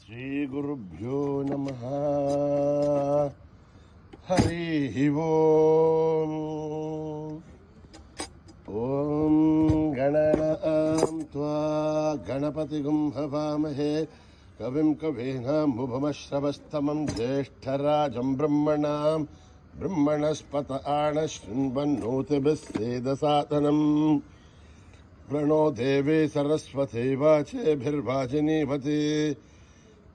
श्रीगुरुभ्यो नमः। हरिः ओम्। ॐ गणनां त्वा गणपतिगुं हवामहे कविं कवीनामुपमश्रवस्तमं ज्येष्ठराजं ब्रह्मणस्पत आनशृण्वन्नोतिभिः सेदसादनम्। प्रणो देवी सरस्वती वाचेभिर्वाचिनीवती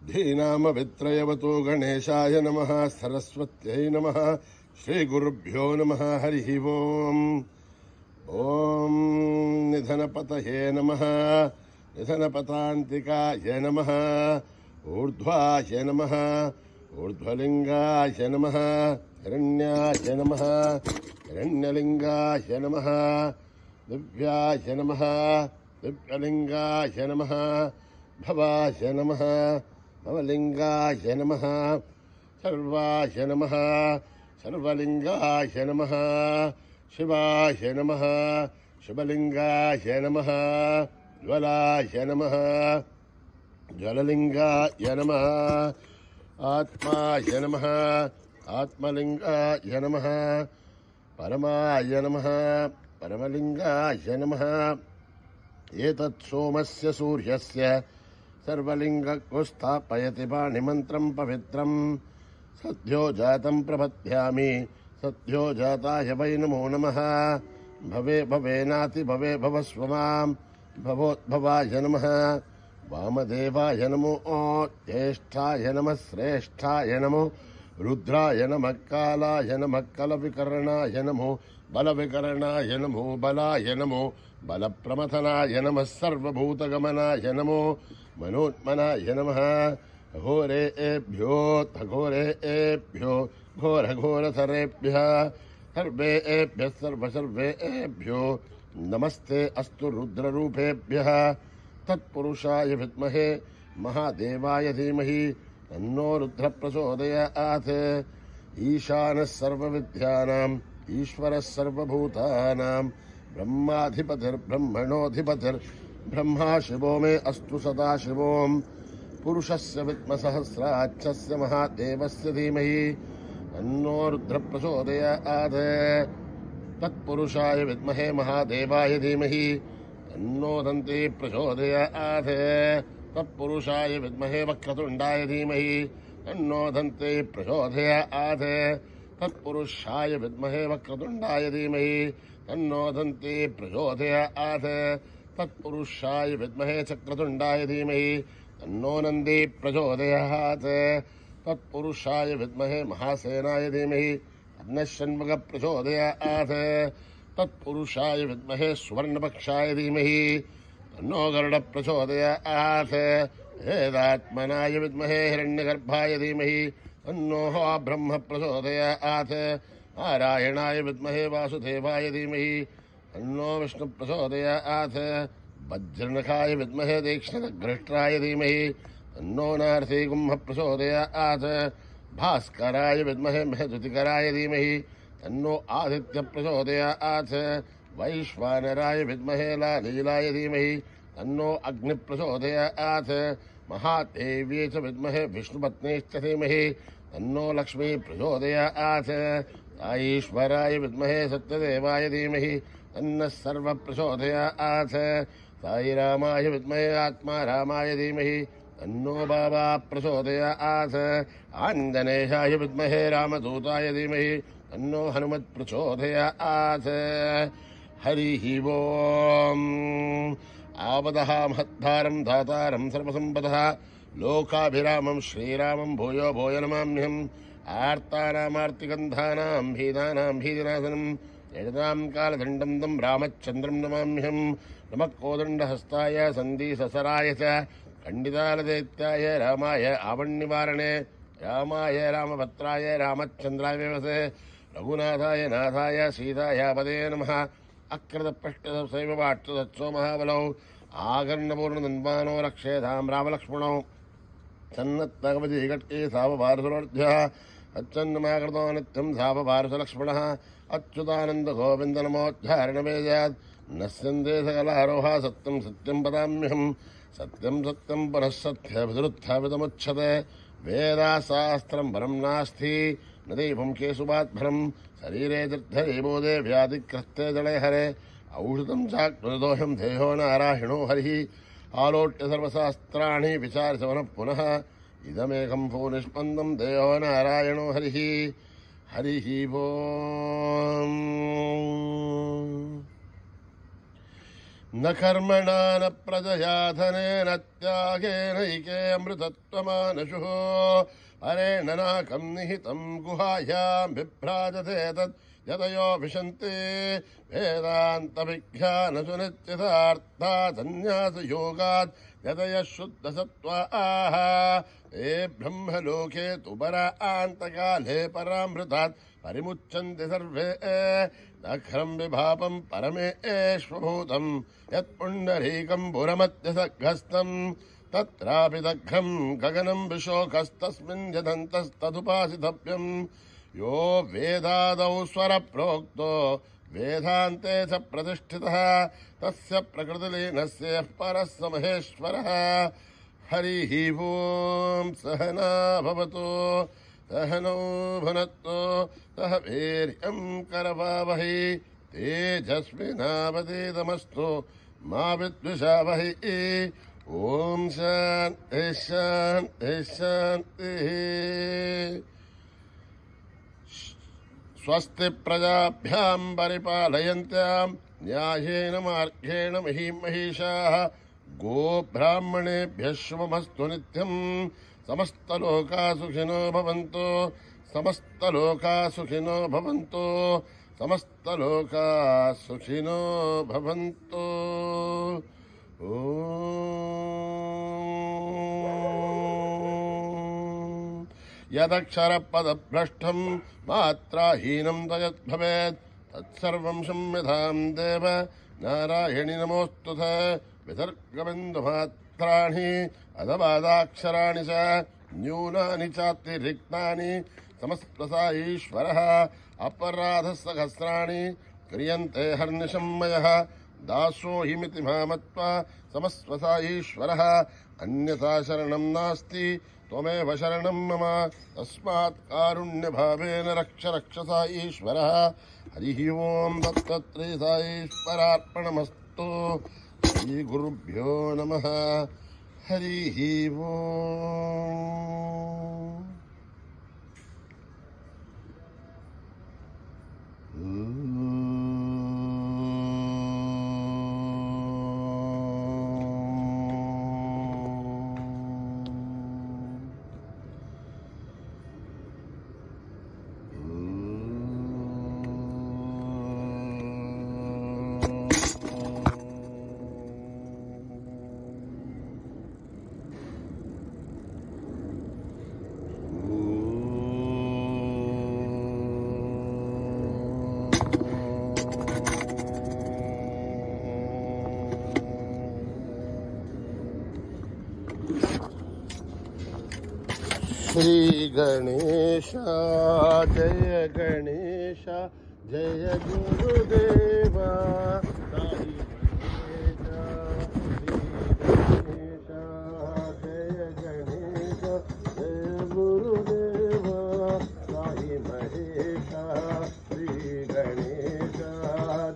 धीनामवित्रयवतो गणेशाय नमः। सरस्वत्यै नमः। श्रीगुरुभ्यो नमः। हरिः ओम्। ॐ निधनपतये नमः। निधनपतान्तिकाय नमः। ऊर्ध्वाय नमः। ऊर्ध्वलिङ्गाय नमः। हिरण्याय नमः। हिरण्यलिङ्गाय नमः। दिव्याय नमः। दिव्यलिङ्गाय नमः। भवाय नमः। भवलिङ्गाय नमः। सर्वाय नमः। सर्वलिङ्गाय नमः। शिवाय नमः। शिवलिङ्गाय नमः। ज्वलाय नमः। ज्वललिङ्गाय नमः। आत्माय नमः। आत्मलिङ्गाय नमः। परमाय नमः। परमलिङ्गाय नमः। एतत् सोमस्य सूर्यस्य सर्वलिङ्गको स्थापयति पाणिमन्त्रं पवित्रम् सद्यो जातं प्रपद्यामि। सद्यो जाताय वै नमो नमः। भवे भवेनाति भवे भवस्व मां। भवोद्भवाय नमः। वामदेवाय नमो। ज्येष्ठाय नमः। श्रेष्ठाय नमो। रुद्राय नमः। कालाय नमः। कलविकर्णाय नमो। बलविकरणाय नमो। बलाय नमो। बलप्रमथनाय नमः। सर्वभूतगमनाय नमो। मनोत्मनाय नमः। घोरेभ्यो घोरघोरतरेभ्यः सर्वेभ्यः सर्वेभ्यो नमस्ते अस्तु रुद्ररूपेभ्यः। तत्पुरुषाय विद्महे महादेवाय धीमहि तन्नो रुद्रः प्रचोदयात्। ईशानः सर्वविद्यानाम् ईश्वरः सर्वभूतानां ब्रह्माधिपतिर्ब्रह्मणोऽधिपतिर्ब्रह्मा शिवो मे अस्तु सदा शिवोम्। पुरुषस्य विद्मसहस्राक्षस्य महादेवस्य धीमहि तन्नो रुद्रः प्रचोदयात्। तत्पुरुषाय विद्महे महादेवाय धीमहि तन्नो दन्ती प्रचोदयात्। तत्पुरुषाय विद्महे वक्रतुण्डाय धीमहि तन्नो दन्ती प्रचोदयात्। तत्पुरुषाय विद्महे वक्रतुण्डाय धीमहि तन्नो दन्ती प्रचोदयात्। तत्पुरुषाय विद्महे चक्रतुण्डाय धीमहि तन्नो नन्दी प्रचोदयात्। तत्पुरुषाय विद्महे महासेनाय धीमहि तन्नः षण्मुखः प्रचोदयात्। तत्पुरुषाय विद्महे सुवर्णपक्षाय धीमहि तन्नो गरुडः प्रचोदयात्। वेदात्मनाय विद्महे हिरण्यगर्भाय धीमहि तन्नो ब्रह्म प्रचोदयात्। नारायणाय विद्महे वासुदेवाय धीमहि तन्नो विष्णु प्रचोदयात्। वज्रनखाय विद्महे तीक्ष्णदग्रष्ट्राय धीमहि तन्नो नारसिंह प्रचोदयात्। भास्कराय विद्महे महेद्युतिकराय धीमहि तन्नो आदित्य प्रचोदयात्। वैश्वानराय विद्महे लालीलाय धीमहि तन्नो अग्नि प्रचोदयात्। महादेव्यै च विद्महे विष्णुपत्नीश्च धीमहि तन्नो लक्ष्मी प्रचोदयात्। ईश्वराय विद्महे सत्यदेवाय धीमहि तन्नः सर्व प्रचोदयात्। साईरामाय विद्महे आत्मारामाय धीमहि तन्नो बाबा प्रचोदयात्। आञ्जनेयाय विद्महे रामदूताय धीमहि तन्नो हनुमत् प्रचोदयात्। हरिः ओम्। आवदः महद्धारं दातारं सर्वसम्पदः लोकाभिरामं श्रीरामं भूयो भूयो नमाम्यहम्। आर्तानामार्तिगन्धानां भीदानां भीतिनाशनं यजतां कालदण्डं तं रामचन्द्रं नमाम्यहम्। नमः कोदण्डहस्ताय सन्धिससराय च खण्डितालदैत्याय रामाय आवन्निवारणे रामाय रामभद्राय रामचन्द्राय वेवसे रघुनाथाय नाथाय सीताय पदे नमः। अकृतपृष्ठसैववाट्सो महाबलौ आकर्णपूर्णदन्वानो रक्षेधां रामलक्ष्मणौ सन्नत्तगवति कट्के सावभारसुरोर्ध्यः अच्छन्नमाकृतो नित्यं सावभारसलक्ष्मणः अच्युतानन्दगोविन्दनमोद्धारणमेजात् नश्यन्ते सकलारोहा सत्यं सत्यं वदाम्यहम्। सत्यं सत्यं पुनः सत्यभिरुत्थापितमुच्यते वेदाशास्त्रं परं नास्ति न दैवं केशुवात्फलं शरीरे तीर्थरे बोधे व्याधिग्रस्ते जले हरे औषधं चाक्रोदोषं देहो नारायणो हरिः आलोट्य सर्वशास्त्राणि विचार्य पुनः इदमेकं भो निष्पन्दं देहो नारायणो हरिः हरिः ओम् न कर्मणा न प्रजया धनेन त्यागेनैके अमृतत्वमानशुः हरेण नाकं निहितं गुहायां बिभ्राजते तत् यतयो विशन्ति वेदान्तविज्ञानसुनिश्चितार्था सन्न्यासयोगात् यतयः शुद्धसत्त्वाः ते ब्रह्मलोके तु परान्तकाले परामृतात् परिमुच्यन्ते सर्वे नखरं विभापं परमेश्वभूतं यत्पुण्डरीकं पुरमध्यसघस्थं तत्रापि दग्धं गगनं विशोकस्तस्मिन् यदन्तस्तदुपासितव्यं यो वेदादौ स्वरप्रोक्तो वेदान्ते च प्रतिष्ठितः तस्य प्रकृतिलीनस्य यः परः स महेश्वरः हरिः ओं सहना भवतु सहनौ भुनक्तु सह वीर्यं करवावहै तेजस्विनावधीतमस्तु मा विद्विषावहै ॐ शान्तिः शान्तिः शान्तिः स्वस्ति प्रजाभ्यां परिपालयन्त्यां न्यायेन मार्गेण महीमहीषाः गोब्राह्मणेभ्यः शुभमस्तु नित्यं समस्तलोकाः सुखिनो भवन्तु समस्तलोकाः सुखिनो भवन्तु समस्तलोकाः सुखिनो भवन्तु यदक्षरपदभ्रष्टं मात्राहीनं तयद्भवेत् तत्सर्वं संविधां देव नारायणि नमोऽस्तुत विसर्गबिन्दुमात्राणि अधवादाक्षराणि च न्यूनानि चातिरिक्तानि समस्तसा ईश्वरः अपराधसहस्राणि क्रियन्ते हर्निशं मयः दासो हिमिति मामत्वा समस्वसा ईश्वरः अन्यथा शरणं नास्ति त्वमेव शरणं मम तस्मात् कारुण्यभावेन रक्ष रक्षसा ईश्वरः हरिः ओं दत्तत्रे सा ईश्वरार्पणमस्तु श्रीगुरुभ्यो नमः हरिः ओं श्री गणेश जय गणेश जय गुरुदेवा साई गणेश जय गणेश जय गुरुदेवा साई महेश श्री गणेश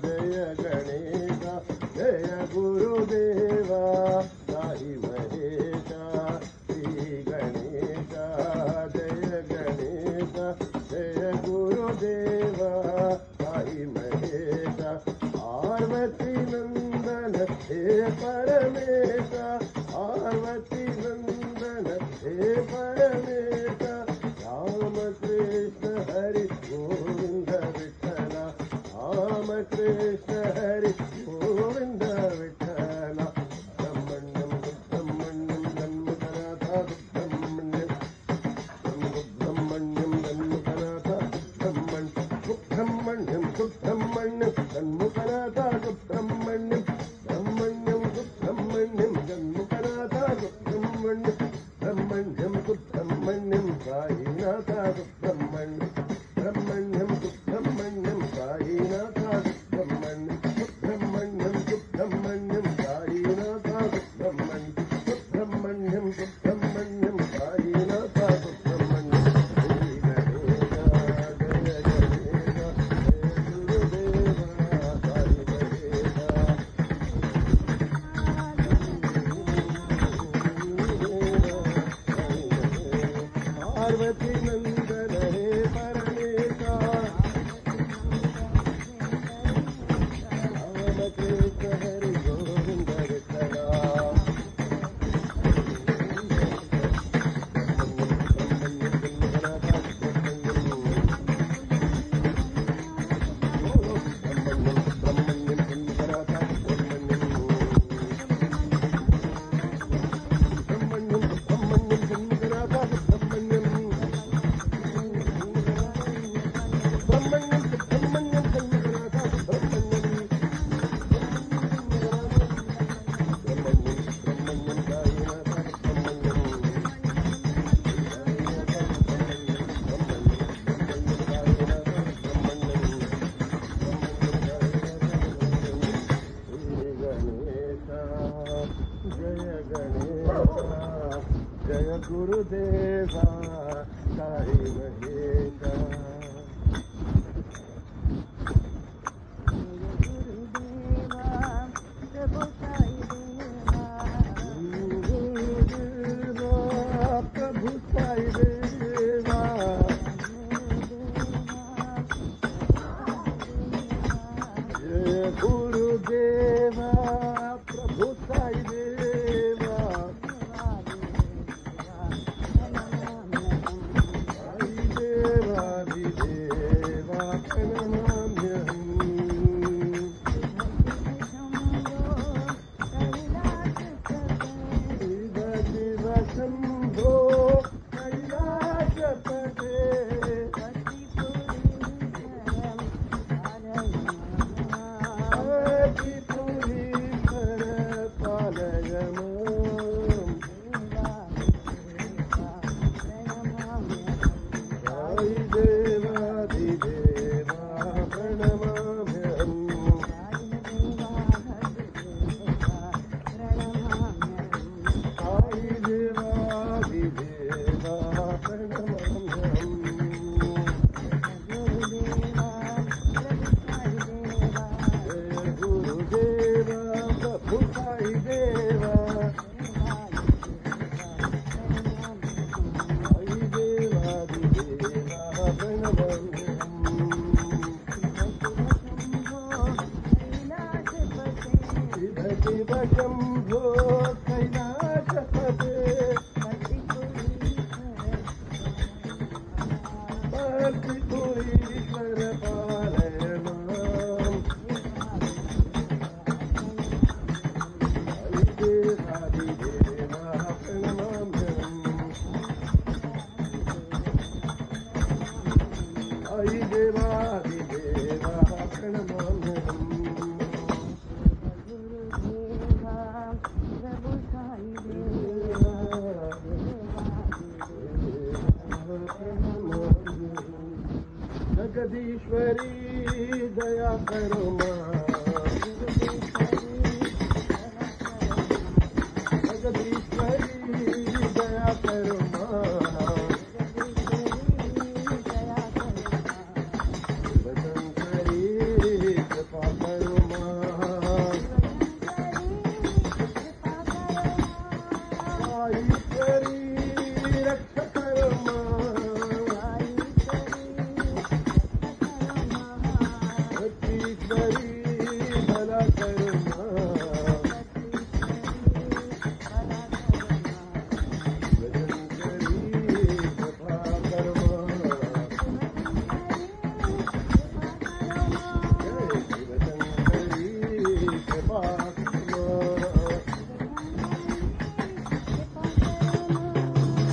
जय गणेश जय गुरुदेवा साई महेश श्री गणेश जय गणेश जय गुरुदेवा साई महेश पार्वती नंदन हे परमेश पार्वती नंदन हे परमेश राम कृष्ण हरि गोविंद विठ्ठल राम कृष्ण हरि गोविंद विठ्ठल ब्रह्मण्यं ब्रह्मण्यं जन्मकनाथ ब्रह्मण्यं ब्रह्मण्यं जन्मकनाथ ब्रह्मण्यं ब्रह्मण्यं जन्मकनाथ ब्रह्मण्यं ब्रह्मण्यं ब्रह्मण्यं जन्मकनाथ ब्रह्मण्यं ब्रह्मण्यं ब्रह्मण्यं साईनाथ ब्रह्मण्यं ब्रह्मण्यं ब्रह्मण्यं साईनाथ ब्रह्मण्यं ब्रह्मण्यं ब्रह्मण्यं साईनाथ ब्रह्मण्यं देवकी नंदन हे परमेशा रामकृष्ण हरि गोविंद विठला जय गुरुदेवा साई महेशा प्रभु साई देवा जय गुरुदेवा प्रभु साई देवा शंभो कैलासपते अतिपुरीश्वर पालय माम् साई देवाधिदेवा प्रणमाम्यहम् साई देवाधिदेवा प्रणमाम्यहम् जय गुरुदेवा प्रभु साई देवा साई देवाधिदेवा प्रणमाम्यहम् शिव शिव शंभो कैलासपते अतिपुरीश्वर पालय माम् साई देवाधिदेवा प्रणमाम्यहम् साई देवाधिदेवा प्रणमाम्यहम् जगदीश्वरी दया करो माँ जगदीश्वरी दया करो माँ शिवशंकरी कृपा करो माँ ईश्वरी रक्षा करो माँ ईश्वरी भला करो माँ शिवशंकरी कृपा करो माँ जय शिवशंकरी कृपा करो माँ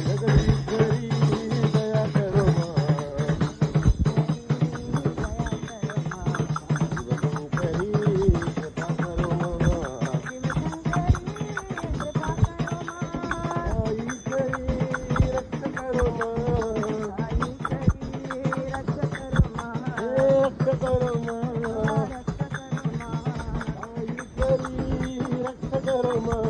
जगदीश्वरी दया करो माँ शिवशंकरी कृपा करो माँ ईश्वरी रक्षा करो माँ रक्षा करो माँ ईश्वरी रक्षा करो माँ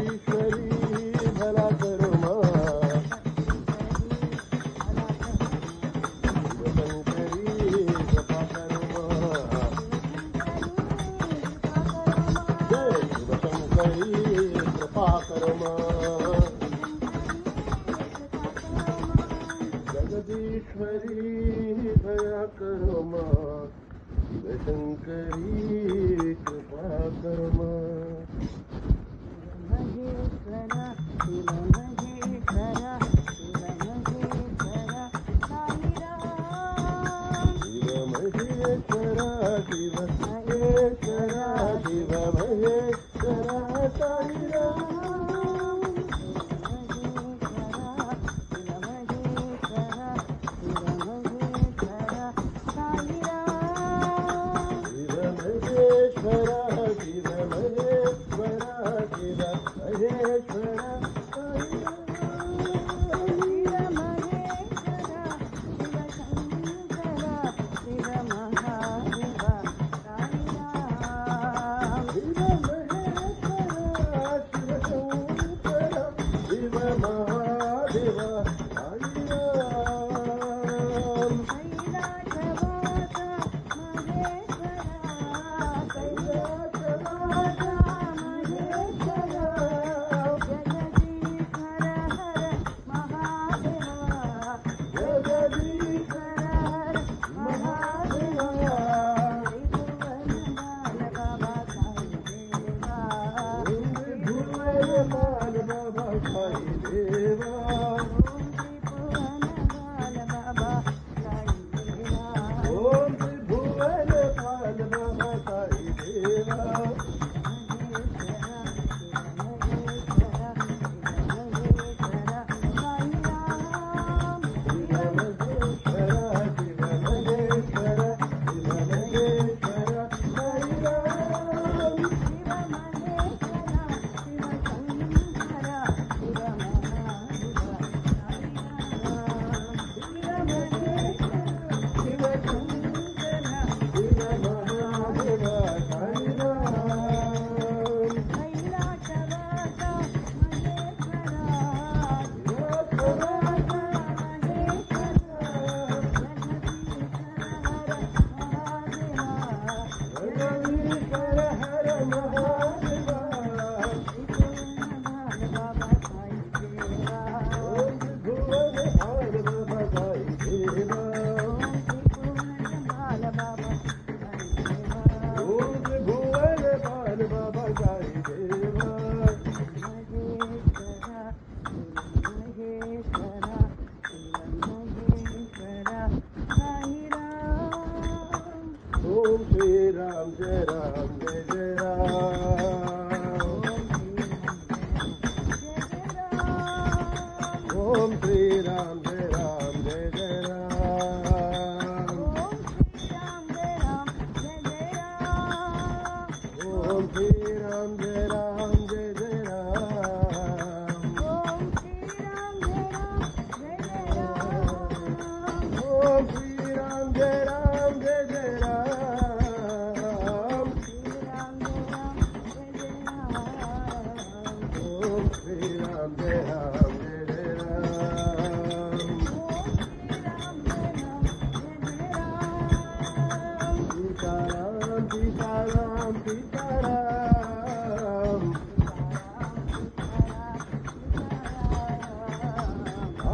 ईश्वरी भला करो माँ शिवशंकरी कृपा करो माँ जय शिवशंकरी कृपा करो मां जगदीश्वरी दया करो मां शंकरी कृपा करो मां Maheshwara Shiv Maheshwara Shiv Maheshwara Sai Ram Shiv Maheshwara Shiv Maheshwara Shiv Maheshwara Sai Ram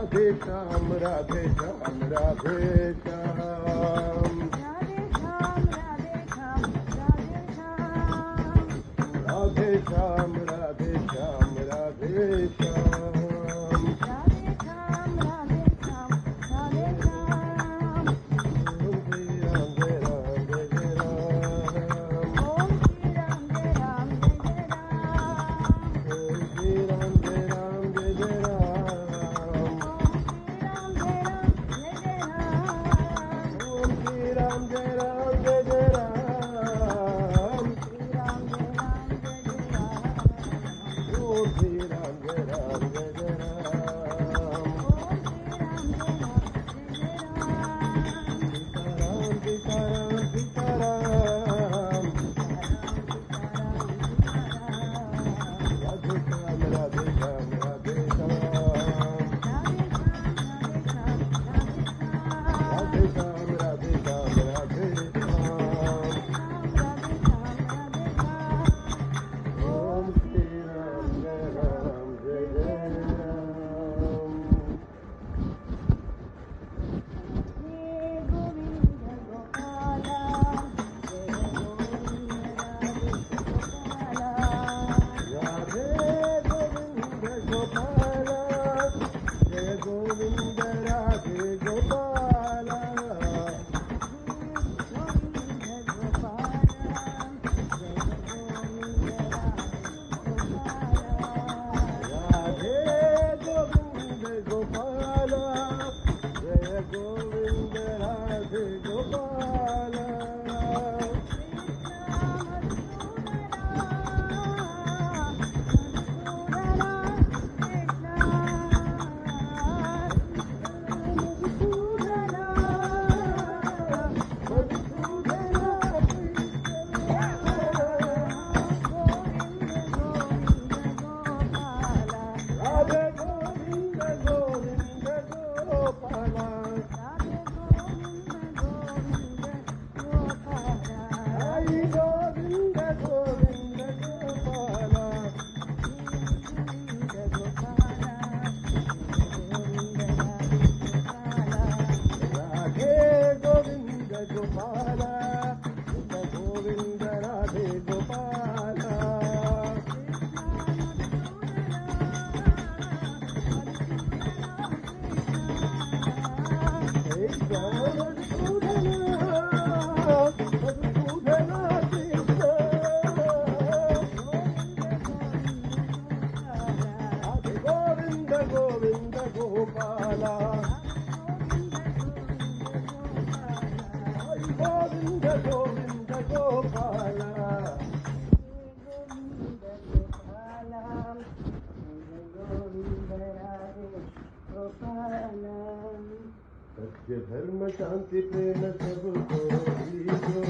Radhe Shyam, Radhe Shyam, Radhe Shyam, Radhe Shyam, Radhe Shyam, Om Shri Ram Jai Ram. सत्य धर्म शांति प्रेम सबको दीजो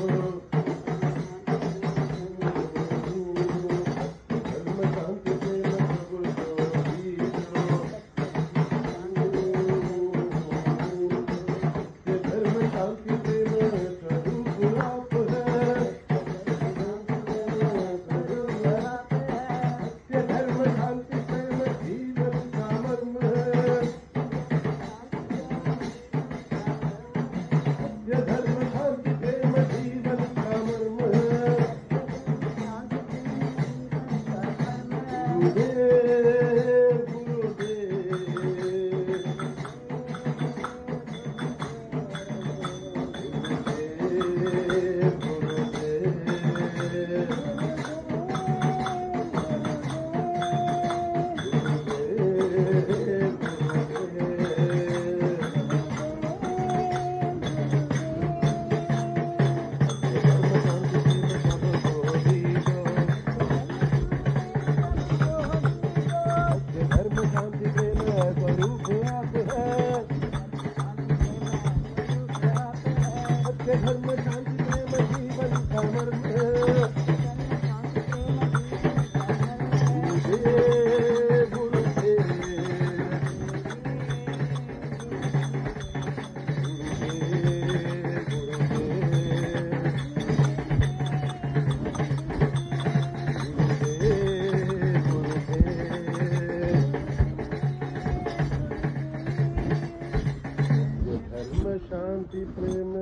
शांति प्रेम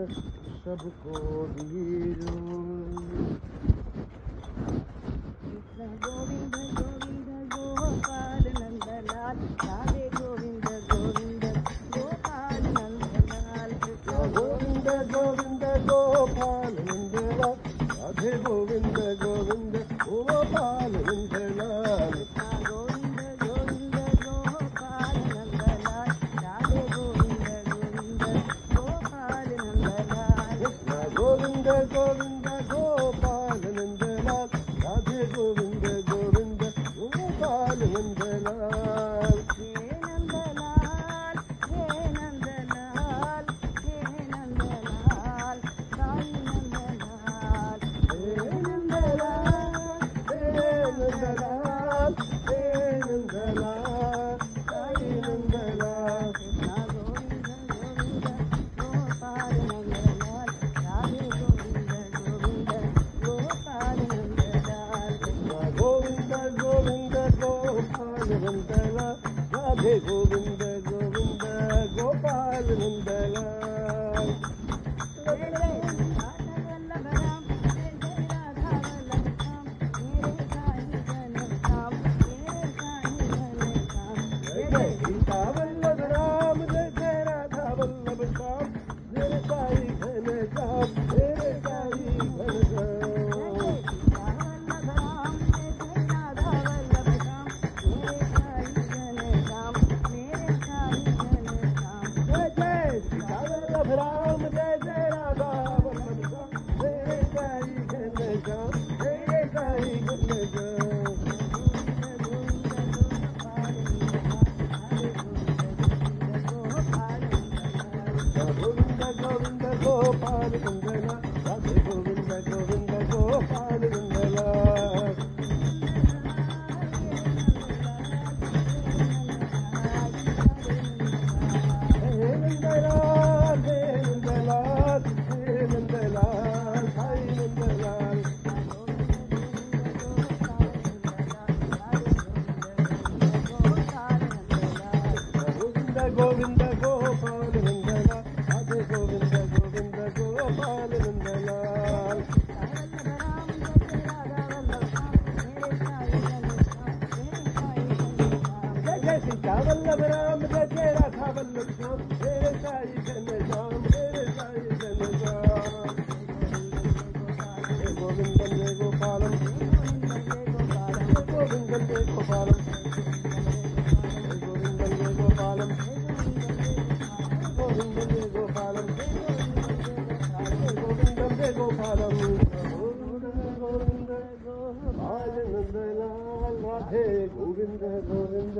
सबको दीजो। कृष्ण गोविंद गोविंद गोपाल नंदलाल राधे गोविंद गोविंद गोपाल नंदलाल कृष्ण गोविंद गोविंद गोपाल नंदलाल राधे गोविंद गोविंद गोपाल नंदलाल गोविंद गोविंद गोपाल नंदलाल राधे गोविंद गोविंद गोपाल नंदलाल गोविंद गोविंद गोपाल नंदलाल राधे गोविंद गोविंद गोपाल नंदलाल हे नंदलाल हे नंदलाल हे नंदलाल साई नंदलाल हे नंदलाल हे नंदलाल हे नंदलाल साई नंदलाल कृष्ण गोविंद गोविंद गोपाल नंदलाल राधे गोविंद गोविंद गोपाल नंदलाल गोविंद गोविंद गोपाल नंदलाल राधे गोविंद गोविंद गोपाल नंदलाल मेरे राधा वल्लभ राम जय जय राधा वल्लभ राम मेरे साई घनश्याम मेरे साई घनश्याम जय जय सीता वल्लभ राम जय जय राधा वल्लभ श्याम मेरे साई घनश्याम मेरे साई घनश्याम जय जय सीता वल्लभ राम जय जय राधा वल्लभ श्याम मेरे साई घनश्याम मेरे साई घनश्याम गोविंद गोविंद गोपाल नंदलाल राधे गोविंद गोविंद गोपाल नंदलाल हे नंदलाल हे नंदलाल हे नंदलाल साई नंदलाल गोविंद गोविंद गोपाल नंदलाल राधे गोविंद गोविंद गोपाल नंदलाल जय जय सीता वल्लभ राम जय जय राधा वल्लभ श्याम मेरे साई घनश्याम मेरे साई घनश्याम हे गोविंदम जय गोपालम हे गोविंदम जय गोपालम हे गोविंदम जय गोपालम गोविंदम जय गोपालम हे गोविंदम जय गोपालम गोविंद गोपाल नंदलाल राधे गोविंद गोविंद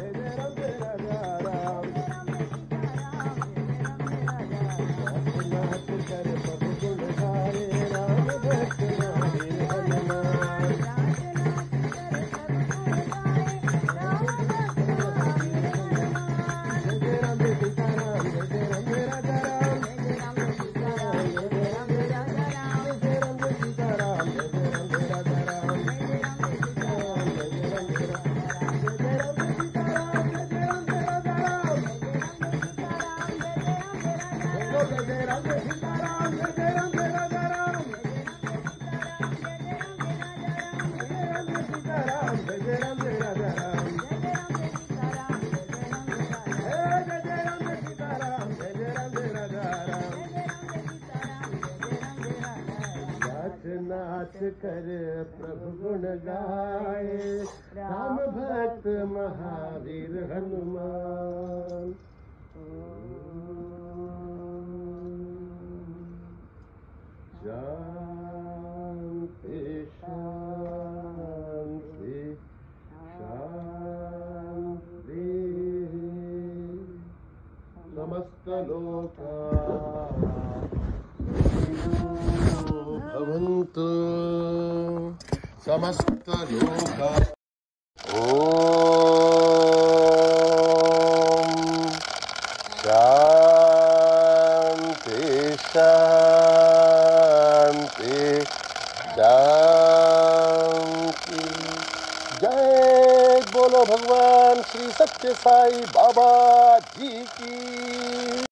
जय जय राम जय राजा राम नाच कर प्रभु गुण गाए राम भक्त महावीर हनुमान जय जय राम जय सीताराम जय जय राम जय राजा राम जय जय राम जय सीताराम जय जय राम जय राजा राम जय जय राम जय सीताराम जय जय राम जय राजा राम जय जय राम जय सीताराम जय जय राम जय राजा राम जय जय राम जय सीताराम जय जय राम जय राजा राम जय जय राम जय राजा राम नाच कर प्रभु गुण गाए राम भक्त महावीर हनुमान शांति शांति शांति समस्त लोका भवन्तु समस्त लोका ओम शांति शांति शांति जय बोलो भगवान श्री सत्य साई बाबा जी की।